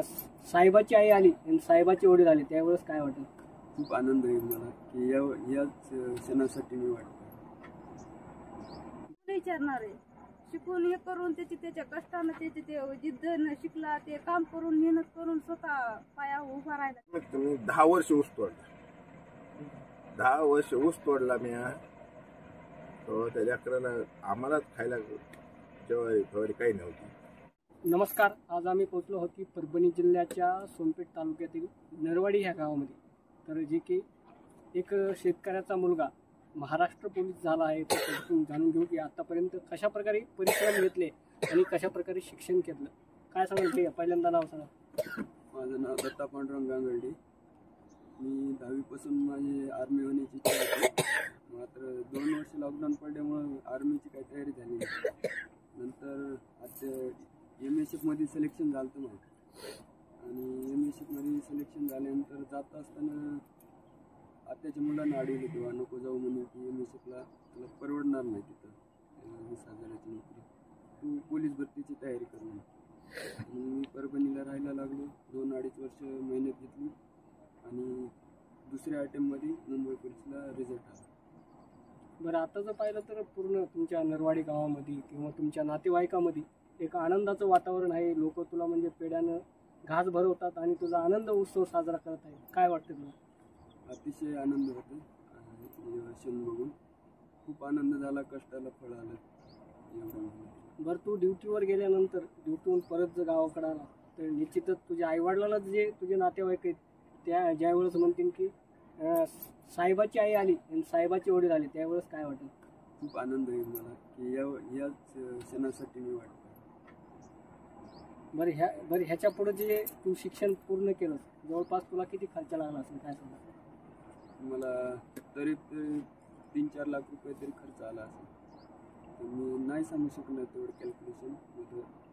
साहेबाची आई आली आणि साहेबाचे वडील आले त्यावेळेस काय वाटलं? खूप आनंद होईल मला की याच सणासाठी मी वाटतो. विचारणार आहे शिकून हे करून त्याच्या कष्टानं ते जिद्दीनं शिकला, ते काम करून मेहनत करून स्वतः पाया उभा राहिला. तुम्ही 10 वर्ष ऊस तोडला, 10 वर्ष ऊस तोडला मी. तो त्याच्या करायला आम्हालाच खायला जेव्हा काही नव्हती. नमस्कार, आज आम्ही पोहोचलो होती परभणी जिल्ह्याच्या सोनपेठ तालुक्यातील नरवाडी ह्या गावामध्ये. तर जे की एक शेतकऱ्याचा मुलगा महाराष्ट्र पोलीस झाला आहे, तर त्यातून जाणून घेऊ की आतापर्यंत कशा प्रकारे परिश्रम घेतले आणि कशा प्रकारे शिक्षण घेतलं. काय सांगाल ते? पहिल्यांदा नाव सांगा. माझं नाव दत्ता पांडुरंग गांगर्डे. मी 10वीपासून माझी आर्मी होण्याची इच्छा होती. मात्र 2 वर्ष लॉकडाऊन पडल्यामुळं आर्मीची काही तयारी झाली नाही. नंतर आता MSF मध्ये सिलेक्शन झालं होतं माझं, आणि MSF मध्ये सिलेक्शन झाल्यानंतर जात असताना आत्याच्या मुलांना अडवलं तेव्हा नको जाऊ म्हणून की MSFला तुला परवडणार नाही, तिथं 20,000ची नोकरी, तू पोलीस भरतीची तयारी कर म्हणून. मी परभणीला राहायला लागलो. 2-2.5 वर्ष मेहनत घेतली आणि दुसऱ्या अटेम्प्टमध्ये मुंबई पोलीसला रिझल्ट आला. बरं, आता जर पाहिलं तर पूर्ण तुमच्या नरवाडी गावामध्ये किंवा तुमच्या नातेवाईकामध्ये एक आनंदाचं वातावरण आहे. लोक तुला म्हणजे पेड्यानं घास भरवतात आणि तुझा आनंद उत्सव साजरा करत आहे. काय वाटतं तुला? अतिशय आनंद होतो क्षण बघून. खूप आनंद झाला, कष्टाला फळ आलं एवढं. बरं, तू ड्युटीवर गेल्यानंतर ड्युटीहून परत जर गावाकडे आला तर निश्चितच तुझ्या आईवडिलाला जे तुझे नातेवाईक आहेत त्या ज्यावेळेस म्हणतील की साहेबाची आई आली आणि साहेबाचे वडील आले त्यावेळेस काय वाटेल? खूप आनंद होईल मला की याच सणासाठी मी वाटतो. बरं ह्याच्या पुढे जे तू शिक्षण पूर्ण केलं जवळपास तुला किती खर्च लागला असेल काय सांगा? मला तरी 3-4 लाख रुपये तरी खर्च आला असेल. तर मी नाही सांगू शकणार तेवढं कॅल्क्युलेशन.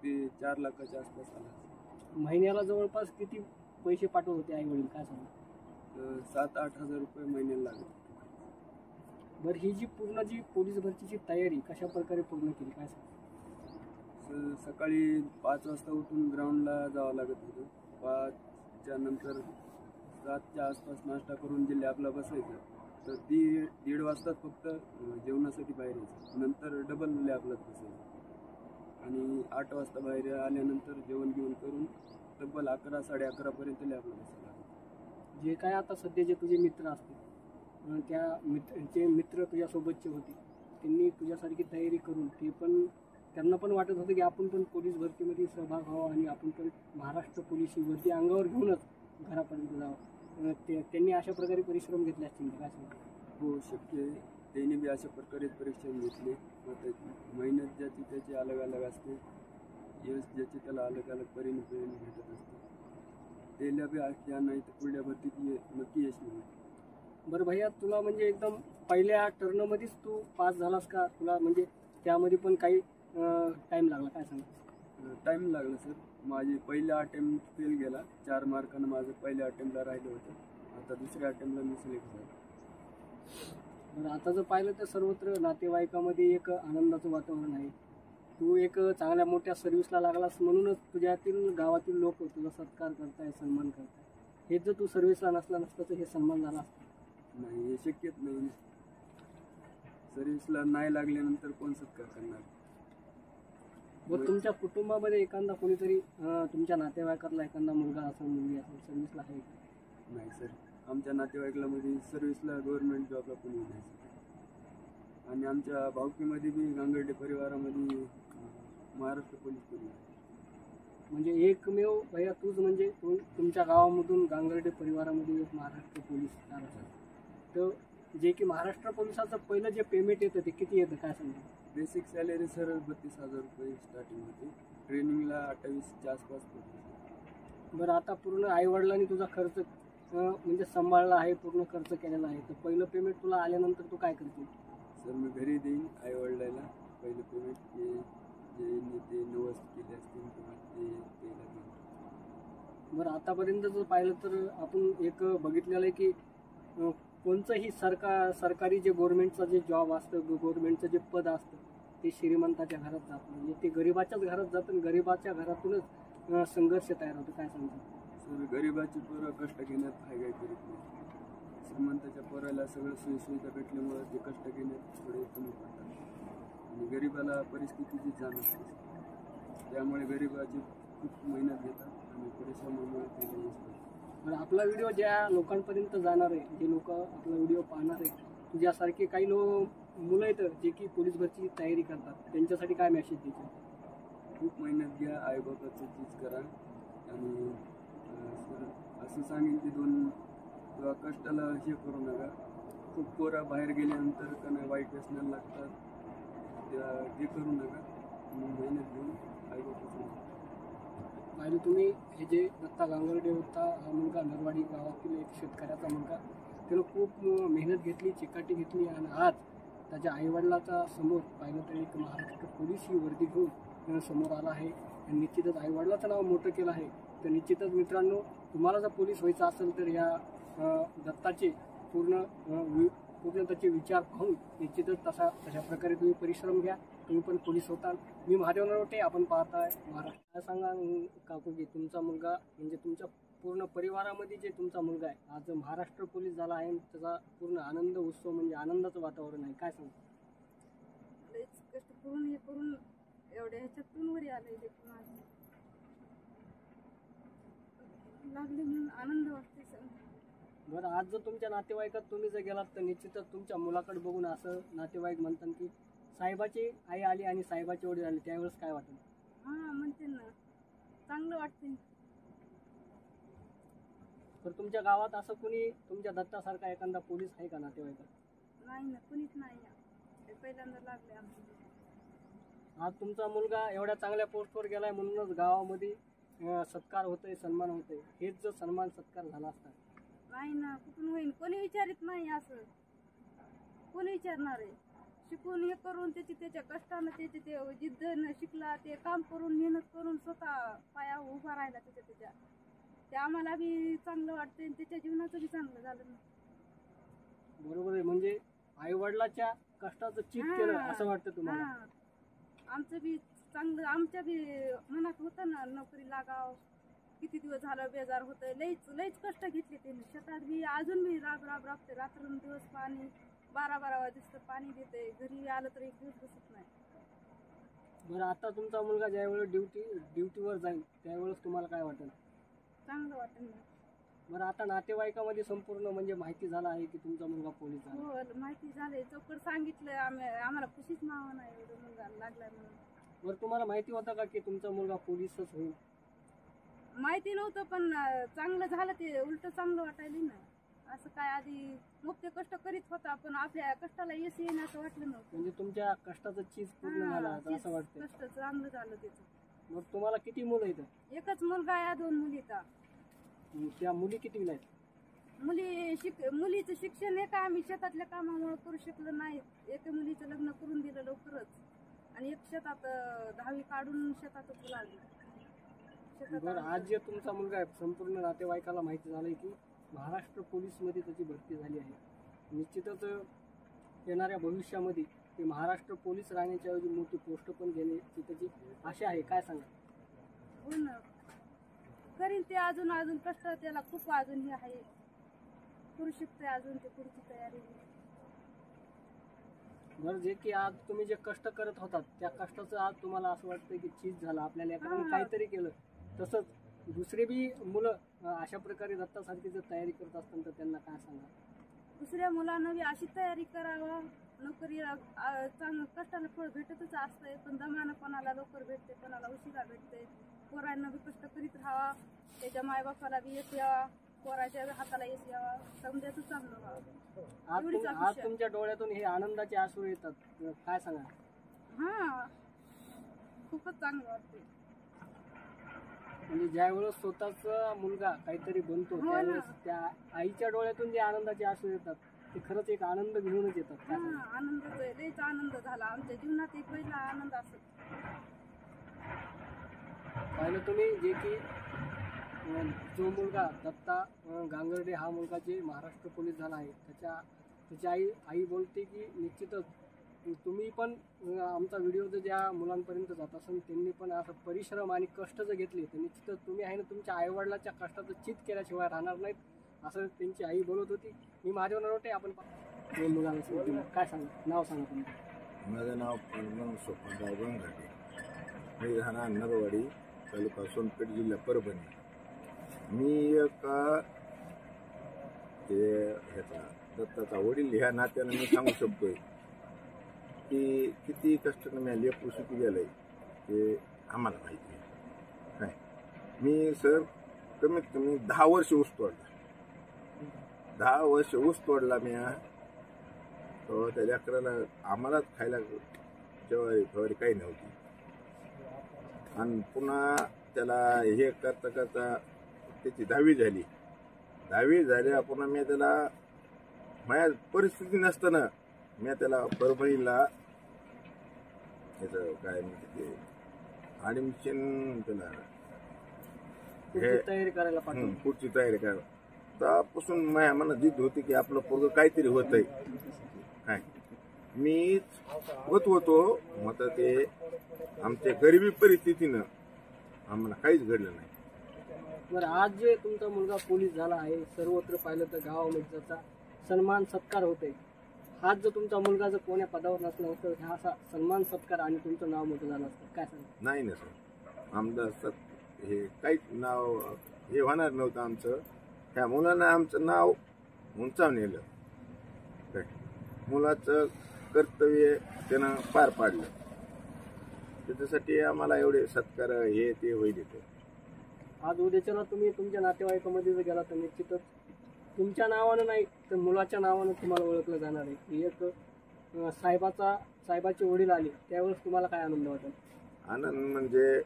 ते 4 लाखाच्या आसपास आला असेल. महिन्याला जवळपास किती पैसे पाठवत होते आई वडील काय सांगा? 7-8 हजार रुपये महिन्याला लागत. बरं, ही जी पूर्ण पोलीस भरतीची तयारी कशा प्रकारे पूर्ण केली काय सांगा? सकाळी 5 वाजता उठून ग्राउंडला जावं लागत होतं. 5च्या नंतर 7च्या आसपास नाश्ता करून जे लॅबला बसायचं, तर 1:30 वाजताच फक्त जेवणासाठी बाहेर यायचं. नंतर डबल लॅबलाच बसायचं आणि 8 वाजता बाहेर आल्यानंतर जेवण घेऊन करून तब्बल 11-11:30पर्यंत लॅबला बसायला. जे काय आता सध्या जे तुझे मित्र असतील जे मित्र तुझ्यासोबतचे होते त्यांनी तुझ्यासारखी तयारी करून त्यांना पण वाटत होतं की आपण पण पोलीस भरतीमध्ये सहभाग व्हावा आणि आपण पण महाराष्ट्र पोलीस ही भरती अंगावर घेऊनच घरापर्यंत जावं. त्यांनी अशा प्रकारे परिश्रम घेतले असतील काय सांगा? हो, शक्य आहे. त्यांनी बी अशा प्रकारे परिश्रम घेतले. मेहनत ज्याची त्याची अलग अलग असते, यश ज्याची त्याला अलग अलग परिणाम भेटत असते. त्याला बी या नाही तर पुढल्या भरतीत नक्की यश मिळेल. बरं भैया, तुला म्हणजे एकदम पहिल्या टर्नमध्येच तू पास झालास का? तुला म्हणजे त्यामध्ये पण काही टाईम लागला काय सांगा? टाईम लागला सर. माझी पहिल्या अटेम्प्ट फेल गेला. 4 मार्कानं माझं पहिल्या अटेम्प्टला राहिलं होतं. आता दुसऱ्या अटेम्प्टला मी सिलेक्ट झालो. बरं, आता जर पाहिलं तर सर्वत्र नातेवाईकामध्ये एक आनंदाचं वातावरण आहे. तू एक चांगल्या मोठ्या सर्व्हिसला लागलास म्हणूनच तुझ्यातील गावातील लोक तुझा सत्कार करताय, सन्मान करताय. हे जर तू सर्व्हिसला नसतं तर हे सन्मान झाला असता? नाही, हे शक्यच नाही. सर्व्हिसला नाही लागल्यानंतर कोण सत्कार करणार? बरं, तुमच्या कुटुंबामध्ये एखादा कोणीतरी तुमच्या नातेवाईकातला एखादा मुलगा असेल, मुलगी असेल सर्व्हिसला आहे? नाही सर, आमच्या नातेवाईकामध्ये सर्व्हिसला गव्हर्नमेंट जॉबला कोणी नाही. आणि आमच्या भावकीमध्ये बी गांगर्डे परिवारामध्ये महाराष्ट्र पोलीस कोणी आहे. म्हणजे एकमेव भैया तूच म्हणजे तुमच्या गावामधून गांगर्डे परिवारामध्ये एक महाराष्ट्र पोलीस असेल. तर जे की महाराष्ट्र पोलिसाचं पहिलं जे पेमेंट येतं ते किती येतं काय सांगा? बेसिक सॅलरी सर 32,000 रुपये स्टार्टिंग होते. ट्रेनिंगला 28च्या आसपास पडते. बरं, आता पूर्ण आईवडिलांनी तुझा खर्च म्हणजे सांभाळला आहे, पूर्ण खर्च केलेला आहे, तर पहिलं पेमेंट तुला आल्यानंतर तू काय करते? सर मी घरी देईन आईवडिलांना पहिलं पेमेंट. ते नवस केले असतील किंवा ते द्यायला देईन. बरं, आतापर्यंत जर पाहिलं तर आपण एक बघितलेलं आहे की कोणतंही सरकारी जे गव्हर्नमेंटचं जे जॉब असतं, गव्हर्नमेंटचं जे पद असतं ते श्रीमंताच्या घरात जात नाही. ते गरिबाच्याच घरात जातं आणि गरिबाच्या घरातूनच संघर्ष तयार होतो, काय सांगता? सर, गरिबाची पोरं कष्ट घेण्यात काय करीत नाही. श्रीमंताच्या पोराला सगळं सोयीसुविधा भेटल्यामुळे ते कष्ट घेण्यात थोडे कमी पडतात आणि गरिबाला परिस्थितीची जाण असते. त्यामुळे गरिबाची खूप मेहनत घेतात आणि परिश्रमामुळे त्यांना यश मिळतं. बरं, आपला व्हिडिओ ज्या लोकांपर्यंत जाणार आहे, जे लोक आपला व्हिडिओ पाहणार आहे, तुझ्यासारखे काही मुलं आहेत जे की पोलीस भरतीची तयारी करतात, त्यांच्यासाठी काय मेसेज द्यायचे? खूप मेहनत घ्या, आईबापाचं चीज करा आणि सर असं सांगेन की किंवा कष्टाला हे करू नका. खूप पोरं बाहेर गेल्यानंतर त्यांना वाईट व्यसनाला लागतात, ते करू नका. मेहनत घेऊन आईबापाचं पाहिलं तुम्ही, हे जे दत्ता गांगर्डे होता, हा मुलगा नरवाडी गावातील एक शेतकऱ्याचा मुलगा, त्यानं खूप मेहनत घेतली, चिकाटी घेतली आणि आज त्याच्या आईवडिलाचा समोर पाहिलं तर एक महाराष्ट्र पोलीस ही वर्दी घेऊन समोर आला आहे. आणि निश्चितच आईवडिलाचं नाव मोठं केलं आहे. तर निश्चितच मित्रांनो, तुम्हाला जर पोलीस व्हायचं असेल तर या दत्ताचे पूर्ण त्याचे विचार पाहून निश्चितच तशा प्रकारे तुम्ही परिश्रम घ्या, तुम्ही पण पोलीस होताल. मी महादेव नरोटे, आपण पाहताय महाराष्ट्र. सांगा काकू की तुमचा मुलगा म्हणजे तुमच्या पूर्ण परिवारामध्ये जे तुमचा मुलगा आहे आज महाराष्ट्र पोलीस झाला आहे, त्याचा पूर्ण आनंद उत्सव म्हणजे आनंदाचं वातावरण आहे, काय सांगता? लयच कष्ट करून हे करून एवढ्या ह्याच्यातून वरी आलंय ते माझं लागले म्हणून आनंद वाटते सर. बरं, आज जर तुमच्या नातेवाईकात तुम्ही जर गेलात तर निश्चितच तुमच्या मुलाकडे बघून असं नातेवाईक म्हणतात की साहेबाची आई आली आणि साहेबाचे वडील आले, त्यावेळेस काय वाटेल? हा म्हणते ना, चांगलं वाटते. तर तुमच्या गावात असं कुणी तुमच्या दत्तासारखा एखादा पोलीस आहे का नातेवाईकात? नाही ना, कुणीच नाही. हे पहिल्यांदा लागले आमच्या. आज तुमचा मुलगा एवढ्या चांगल्या पोस्टवर गेलाय म्हणूनच गावामध्ये सत्कार होतोय, सन्मान होतोय. हेच जर सन्मान सत्कार झाला असता नाही ना, कुठून होईल? कोणी विचारित नाही असं. कोणी विचारणार आहे? शिकून हे करून त्याच्या कष्टानं ते जिद्दीनं शिकला, ते काम करून मेहनत करून स्वतः पाया उभा राहिला त्याच्या ते आम्हाला बी चांगलं वाटतंय आणि त्याच्या जीवनाचं बी चांगलं झालं ना. बरोबर आहे, म्हणजे आई वडिलाच्या कष्टाचं चीज केलं असं वाटतं तुम्हाला? हा, आमचं बी चांगलं, आमच्या बी मनात होतं ना नोकरी लागाव. किती दिवस झालं बेजार होतंय, लईच कष्ट घेतले त्यांनी. शेतात बी अजून बी राबते, रात्रंदिवस पाणी 12 वाजता पाणी देते. घरी आलं तर एक दिवस बसत नाही. बरं, आता तुमचा मुलगा ज्यावेळेस ड्युटीवर जाईल त्यावेळेस तुम्हाला काय वाटेल? चांगलं वाटेल ना. बरं, आता नातेवाईकामध्ये संपूर्ण म्हणजे माहिती झालं आहे की तुमचा मुलगा पोलीस झाला. हो, माहिती झालंय. चौकड सांगितलं आम्हाला खुशीच नाव नाही एवढं मुलगा लागलाय म्हणून. बरं, तुम्हाला माहिती होतं का की तुमचा मुलगा पोलीसच होईल? माहिती नव्हतं, पण चांगलं झालं ते. उलट चांगलं वाटायला ना. असं काय आधी मुक्त कष्ट करीत होता, पण आपल्या कष्टाला यश येईन असं वाटलं नव्हतं. म्हणजे तुमच्या कष्टाचं चीज पूर्ण झालं असं वाटतं? कष्ट चांगलं झालं त्याचं. मग तुम्हाला किती मुलं आहेत? एकच मुलगा आहे, 2 मुली आहेत. त्या मुली किती आहेत? मुलीचं शिक्षण आहे का आम्ही शेतातल्या कामामुळे करू शकलो नाही. एका मुलीचं लग्न करून दिलं लवकरच आणि एक शेतात 10वी काढून शेतातच लागली. बरं, आज जे तुमचा मुलगा आहे संपूर्ण नातेवाईकाला माहिती झालंय की महाराष्ट्र पोलीसमध्ये त्याची भरती झाली आहे. निश्चितच येणाऱ्या भविष्यामध्ये ते महाराष्ट्र पोलीस राहण्याच्या ऐवजी मोठी पोस्ट पण घेण्याची त्याची आशा आहे, काय सांगा? हो ना, करीन ते. अजून कष्ट त्याला खूप अजून हे आहे, करू शकते अजून ते पुढची तयारी. बरं, जे की आज तुम्ही जे कष्ट करत होतात त्या कष्टाचं आज तुम्हाला असं वाटतं की चीज झालं, आपल्याला एखाद्याने काहीतरी केलं. तसंच दुसरे बी मुलं अशा प्रकारे दत्तासारखी जर तयारी करत असतात तर त्यांना काय सांगा? दुसऱ्या मुलांना बी अशी तयारी करावा. नोकरी चांगलं कष्टाला फळ भेटतच असतंय, पण दमानं कोणाला लवकर भेटते, कोणाला उशिरा भेटते. पोरांना बी कष्ट करीत राहावा, त्याच्या मायबापाला बी यश यावा, पोराच्या हाताला यश यावा, समजायचं चांगलं व्हावं. आज तुमच्या डोळ्यातून हे आनंदाचे अश्रू येतात, काय सांगा? हा, खूपच चांगलं वाटते. म्हणजे ज्यावेळेस स्वतःचा मुलगा काहीतरी बनतो त्यावेळेस त्या आईच्या डोळ्यातून जे आनंदाचे अश्रू येतात ते खरंच एक आनंद घेऊनच येतात. काय सांगा? आनंदच आहे, लयच आनंद झाला. आमच्या जीवनात एक पहिला आनंद असतो. पाहिलं तुम्ही, जे की जो मुलगा दत्ता गांगर्डे हा मुलगा जे महाराष्ट्र पोलीस झाला आहे त्याची आई बोलते की निश्चितच तुम्ही पण आमचा व्हिडिओ जर ज्या मुलांपर्यंत जात असेल त्यांनी पण असं परिश्रम आणि कष्ट जर घेतले तर निश्चितच तुम्ही आहे ना तुमच्या आईवडिलाच्या कष्टाचं चित केल्याशिवाय राहणार नाहीत असं त्यांची आई बोलत होती. मी माझ्यावर नव्हते आपण दोन मुलांना काय सांगा नाव सांगा तुम्ही. माझं नाव पांडुरंग सोपानराव गंगाटे. मी राहणार नरवाडी तालुका सोनपेठ जिल्हा परभणी. मी एक ते ह्याचा दत्ताचा वडील ह्या नात्यानं मी सांगू शकतोय की किती कष्टानं मी लेकरू शिकू गेलंय ते आम्हाला माहिती आहे. काय मी सर कमीत कमी 10 वर्ष ऊस तोडला. 10 वर्ष ऊस तोडला मी. तो त्या लेकराला आम्हालाच खायला जेवारी काही नव्हती. आणि पुन्हा त्याला हे करता करता त्याची 10वी झाली. 10वी झाल्या पुन्हा मी त्याला माझ्या परिस्थिती नसताना मी त्याला परभणीला त्याचं काय म्हणते ते ॲडमिशन त्याला तयारी करायला पाठवून पुढची तयारी करायला. त्यापासून माझ्या मनात जिद्द होती की आपलं पोरगं काहीतरी होतंय. काय मीच होतो मग ते आमच्या गरिबी परिस्थितीनं आम्हाला काहीच घडलं नाही. बरं आज जे तुमचा मुलगा पोलीस झाला आहे सर्वत्र पाहिलं तर गावामध्ये त्याचा सन्मान सत्कार होतोय. हाच जर तुमचा मुलगा जर कोण्या पदावर नसला तर हा असा सन्मान सत्कार आणि तुमचं नाव मोठं झालं असतं काय सांगा. नाही ना सर आमदार हे काहीच नाव हे होणार नव्हतं आमचं. ह्या मुलानं आमचं नाव उंचावून नेलं. काय मुलाचं कर्तव्य त्यानं पार पाडलं. त्याच्यासाठी आम्हाला एवढे सत्कार हे ते होईल. आज उद्याच्याला तुम्ही तुमच्या नातेवाईकामध्ये जर गेला तर निश्चितच तुमच्या नावानं नाही तर मुलाच्या नावानं तुम्हाला ओळखलं जाणार आहे. एक साहेबाचे वडील आले त्यावेळेस तुम्हाला काय आनंद वाटेल. आनंद म्हणजे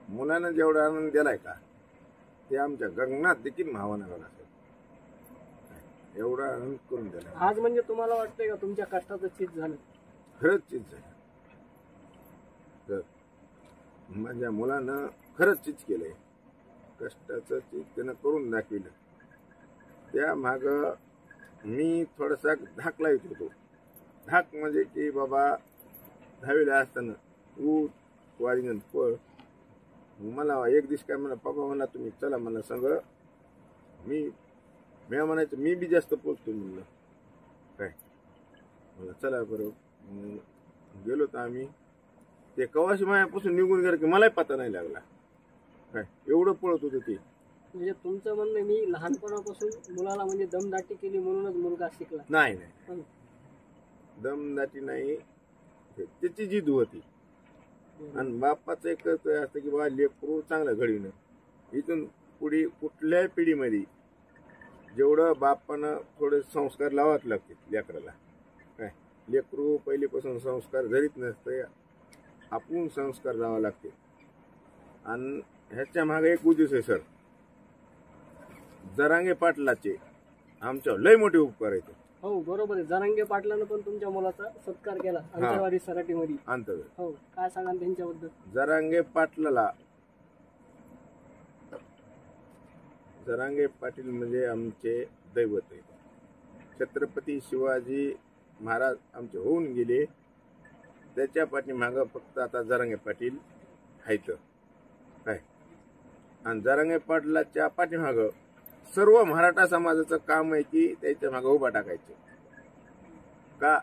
मुलानं जेवढा आनंद दिलाय का ते आमच्या गगनात देखील भावना बघा सर. एवढा आनंद करून दिला आज म्हणजे तुम्हाला वाटतंय का तुमच्या कष्टाचं चीज झालं. खरंच चीज झालं. तर माझ्या मुलानं खरंच चीज केलंय. कष्टाचं चीज त्यानं करून दाखविलं. त्या माग मी थोडासा धाक लावत होतो. धाक म्हणजे की बाबा 10वीला असताना तू वारीनं पळ. मला एक दिवस काय म्हणा पप्पा म्हणला तुम्ही चला मला सांग. मी म्हणायचं मी बी जास्त पोचतो म्हणलं. काय मला चला बरोबर गेलो तर आम्ही ते कवाशी मायापासून निघून गेलं की मलाही पत्ता नाही लागला. काय एवढं पळत होतं ते. म्हणजे तुमचं म्हणणं मी लहानपणापासून मुलाला म्हणजे दमदाटी केली म्हणूनच मुलगा शिकला. नाही दमदाटी नाही त्याची जिद होती. आणि बापाचं एक कर्तव्य असतं की बाबा लेकरू चांगलं घडविणं. इथून पुढे कुठल्याही पिढीमध्ये जेवढं बापानं थोडे संस्कार लावाच लागते लेकराला. काय लेकरू पहिलेपासून संस्कार धरीत नसतं. आपण संस्कार लावा लागते. आणि ह्याच्या मागे एक उद्देश आहे सर. जरांगे पाटलाचे आमच्यावर लय मोठे उपकार आहेत. हो बरोबर आहे. जरांगे पाटलानं पण तुमच्या मुलाचा सत्कार केला अंतरवाडी सराटीमध्ये. हो काय सांगा त्यांच्याबद्दल. जरांगे पाटील म्हणजे आमचे दैवत आहे. छत्रपती शिवाजी महाराज आमचे होऊन गेले त्याच्या पाठीमागं फक्त आता जरांगे पाटील आहेत. काय आणि जरांगे पाटलाच्या पाठीमागं सर्व मराठा समाजाचं काम आहे की त्याच्या मागं उभा टाकायचं. का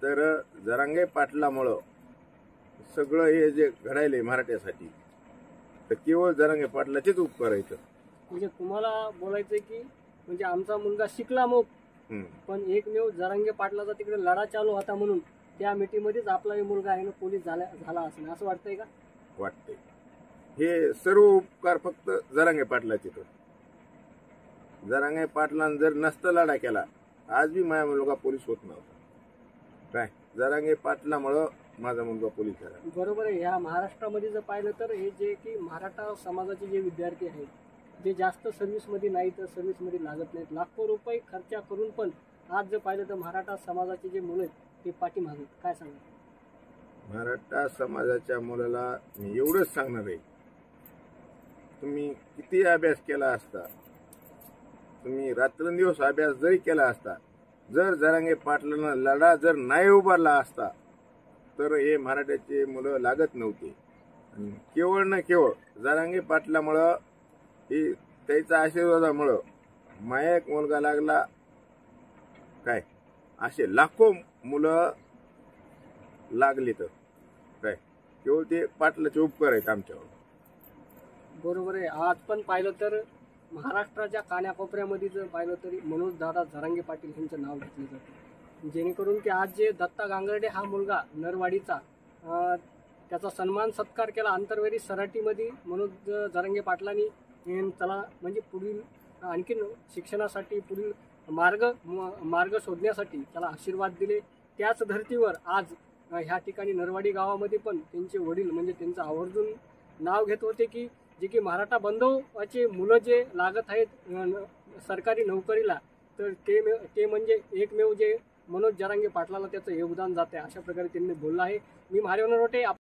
तर जरांगे पाटलामुळं सगळं हे जे घडायलंय मराठ्यासाठी तर केवळ जरांगे पाटलाचेच उपकार आहेत. म्हणजे तुम्हाला बोलायचंय की म्हणजे आमचा मुलगा शिकला मग पण एकमेव जरांगे पाटलाचा तिकडे लढा चालू होता म्हणून त्या मिटीमध्येच आपला मुलगा आहे ना पोलीस झाला असेल असं वाटतंय का. वाटतंय. हे सर्व उपकार फक्त जरांगे पाटलाचे. जरांगे पाटलानं जर नसता लढा केला आज बी माझा मुलगा पोलीस होत नव्हता. काय जरांगे पाटलामुळं माझा मुलगा पोलीस झाला. बरोबर आहे. ह्या महाराष्ट्रामध्ये जर पाहिलं तर हे जे की मराठा समाजाचे जे विद्यार्थी आहेत जे जास्त सर्व्हिसमध्ये नाही तर सर्व्हिसमध्ये लागत नाहीत लाखो रुपये खर्च करून पण आज जर पाहिलं तर मराठा समाजाचे जे मुलं आहेत ते पाठीमागे. काय सांगा. मराठा समाजाच्या मुलाला मी एवढंच सांगणार आहे तुम्ही किती अभ्यास केला असता तुम्ही रात्रंदिवस अभ्यास जरी केला असता जर जरांगे पाटलांना लढा जर नाही उभारला असता तर हे मराठ्याचे मुलं लागत नव्हते. आणि केवळ न केवळ जरांगे पाटलामुळं ही त्याच्या आशीर्वादामुळं माया एक मुलगा लागला काय असे लाखो मुलं लागली तर काय केवळ ते पाटलाचे उपकार आहेत आमच्यावर. बरोबर आहे. आज पण पाहिलं तर महाराष्ट्राच्या कानाकोपऱ्यामध्ये जर पाहिलं तरी मनोज दादा जरांगे पाटील यांचं नाव घेतलं जातं, जेणेकरून की आज जे दत्ता गांगर्डे हा मुलगा नरवाडीचा त्याचा सन्मान सत्कार केला आंतरवेरी सराटीमध्ये मनोज जरांगे पाटलांनी त्याला म्हणजे पुढील आणखीन शिक्षणासाठी पुढील मार्ग शोधण्यासाठी त्याला आशीर्वाद दिले. त्याच धर्तीवर आज ह्या ठिकाणी नरवाडी गावामध्ये पण त्यांचे वडील म्हणजे त्यांचं आवर्जून नाव घेत होते की जे की मराठा बंधवाचे मुलं जे लागत आहेत सरकारी नोकरीला तर ते म्हणजे एकमेव जे मनोज जरांगे पाटलाला त्याचं योगदान जाते अशा प्रकारे त्यांनी बोललं आहे. मी महादेव नरोटे.